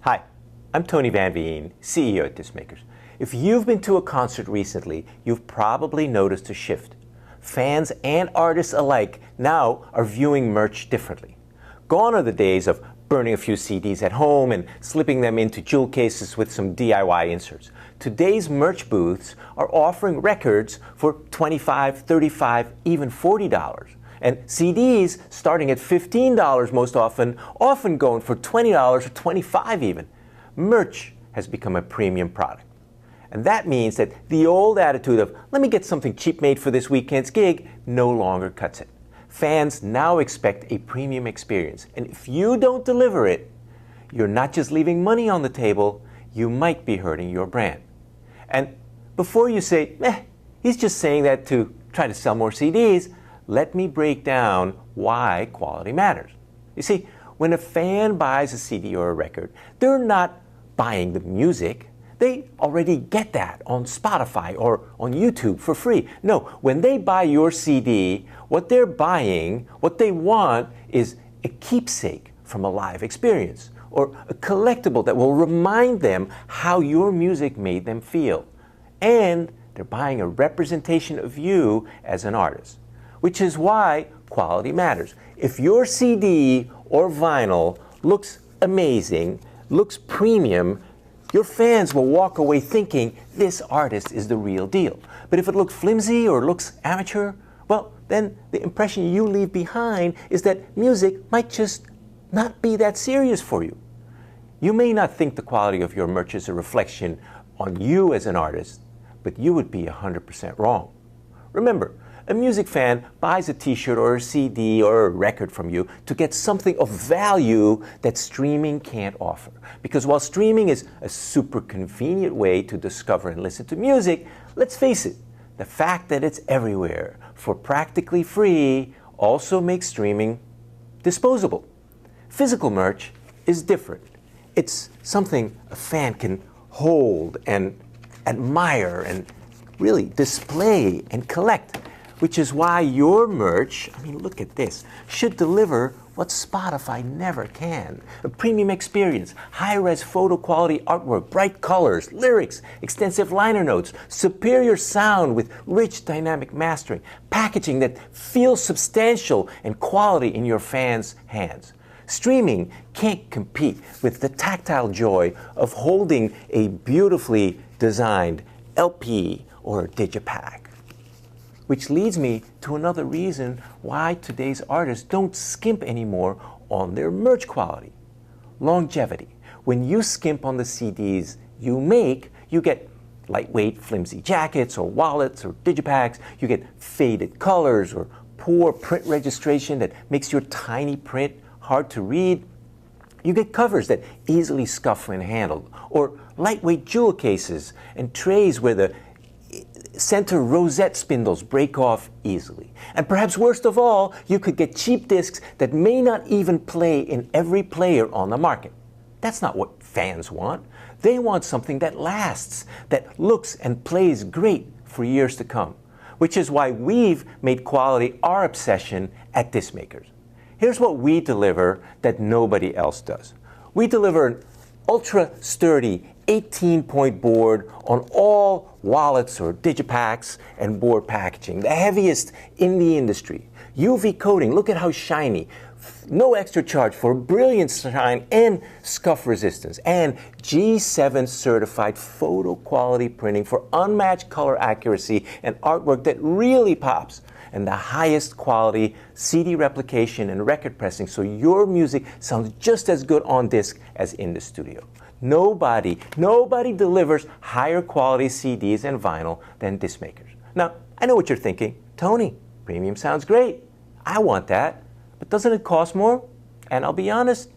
Hi, I'm Tony Van Veen, CEO at Discmakers. If you've been to a concert recently, you've probably noticed a shift. Fans and artists alike now are viewing merch differently. Gone are the days of burning a few CDs at home and slipping them into jewel cases with some DIY inserts. Today's merch booths are offering records for $25, $35, even $40. And CDs starting at $15 most often going for $20 or $25 even. Merch has become a premium product. And that means that the old attitude of, let me get something cheap made for this weekend's gig, no longer cuts it. Fans now expect a premium experience. And if you don't deliver it, you're not just leaving money on the table, you might be hurting your brand. And before you say, he's just saying that to try to sell more CDs, let me break down why quality matters. You see, when a fan buys a CD or a record, they're not buying the music. They already get that on Spotify or on YouTube for free. No, when they buy your CD, what they're buying, what they want is a keepsake from a live experience or a collectible that will remind them how your music made them feel. And they're buying a representation of you as an artist, which is why quality matters. If your CD or vinyl looks amazing, looks premium, your fans will walk away thinking this artist is the real deal. But if it looks flimsy or looks amateur, well, then the impression you leave behind is that music might just not be that serious for you. You may not think the quality of your merch is a reflection on you as an artist, but you would be 100% wrong. Remember, a music fan buys a t-shirt or a CD or a record from you to get something of value that streaming can't offer. Because while streaming is a super convenient way to discover and listen to music, let's face it, the fact that it's everywhere for practically free also makes streaming disposable. Physical merch is different. It's something a fan can hold and admire and really display and collect. Which is why your merch, look at this, should deliver what Spotify never can. A premium experience, high-res photo quality artwork, bright colors, lyrics, extensive liner notes, superior sound with rich dynamic mastering, packaging that feels substantial and quality in your fans' hands. Streaming can't compete with the tactile joy of holding a beautifully designed LP or digipack. Which leads me to another reason why today's artists don't skimp anymore on their merch quality. Longevity. When you skimp on the CDs you make, you get lightweight, flimsy jackets or wallets or digipacks. You get faded colors or poor print registration that makes your tiny print hard to read. You get covers that easily scuff when handled, or lightweight jewel cases and trays where the center rosette spindles break off easily. And perhaps worst of all, you could get cheap discs that may not even play in every player on the market. That's not what fans want. They want something that lasts, that looks and plays great for years to come, which is why we've made quality our obsession at Discmakers. Here's what we deliver that nobody else does. We deliver an ultra sturdy 18-point board on all wallets or digipacks and board packaging, the heaviest in the industry. UV coating, look at how shiny. No extra charge for brilliant shine and scuff resistance. And G7 certified photo quality printing for unmatched color accuracy and artwork that really pops. And the highest quality CD replication and record pressing so your music sounds just as good on disc as in the studio. Nobody delivers higher quality CDs and vinyl than Discmakers. Now, I know what you're thinking. Tony, premium sounds great. I want that. But doesn't it cost more? And I'll be honest,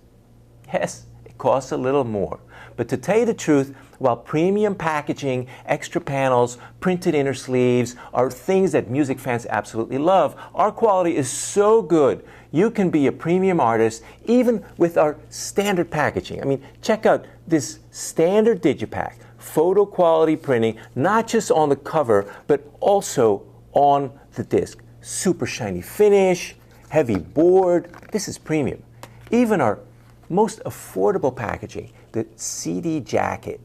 yes, it costs a little more. But to tell you the truth, while premium packaging, extra panels, printed inner sleeves are things that music fans absolutely love, our quality is so good. You can be a premium artist even with our standard packaging. Check out this standard digipack, photo quality printing, not just on the cover, but also on the disc. Super shiny finish, heavy board. This is premium. Even our most affordable packaging, the CD jacket,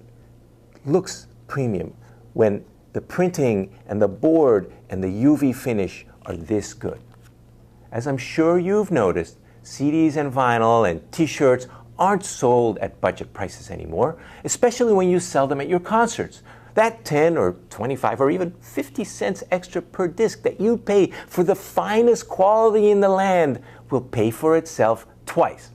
looks premium when the printing and the board and the UV finish are this good. As I'm sure you've noticed, CDs and vinyl and t-shirts aren't sold at budget prices anymore, especially when you sell them at your concerts. That 10 or 25 or even 50 cents extra per disc that you pay for the finest quality in the land will pay for itself twice.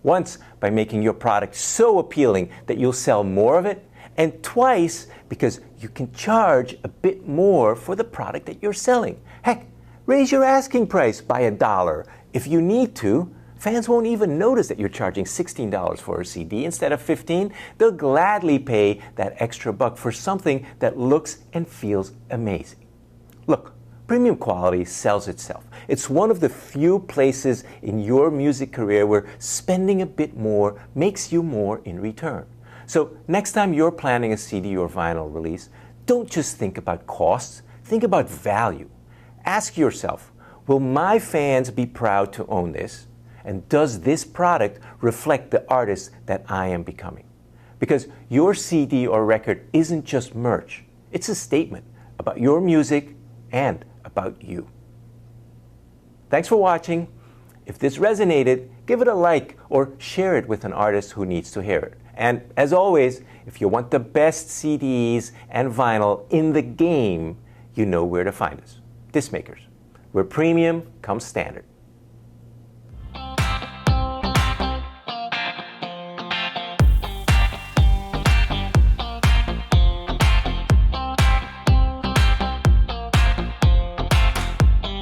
Once by making your product so appealing that you'll sell more of it, and twice because you can charge a bit more for the product that you're selling. Heck, raise your asking price by $1 if you need to. Fans won't even notice that you're charging $16 for a CD instead of $15. They'll gladly pay that extra buck for something that looks and feels amazing. Look, premium quality sells itself. It's one of the few places in your music career where spending a bit more makes you more in return. So next time you're planning a CD or vinyl release, don't just think about costs, think about value. Ask yourself, will my fans be proud to own this? And does this product reflect the artist that I am becoming? Because your CD or record isn't just merch. It's a statement about your music and about you. Thanks for watching. If this resonated, give it a like or share it with an artist who needs to hear it. And as always, if you want the best CDs and vinyl in the game, you know where to find us. Disc Makers, where premium comes standard.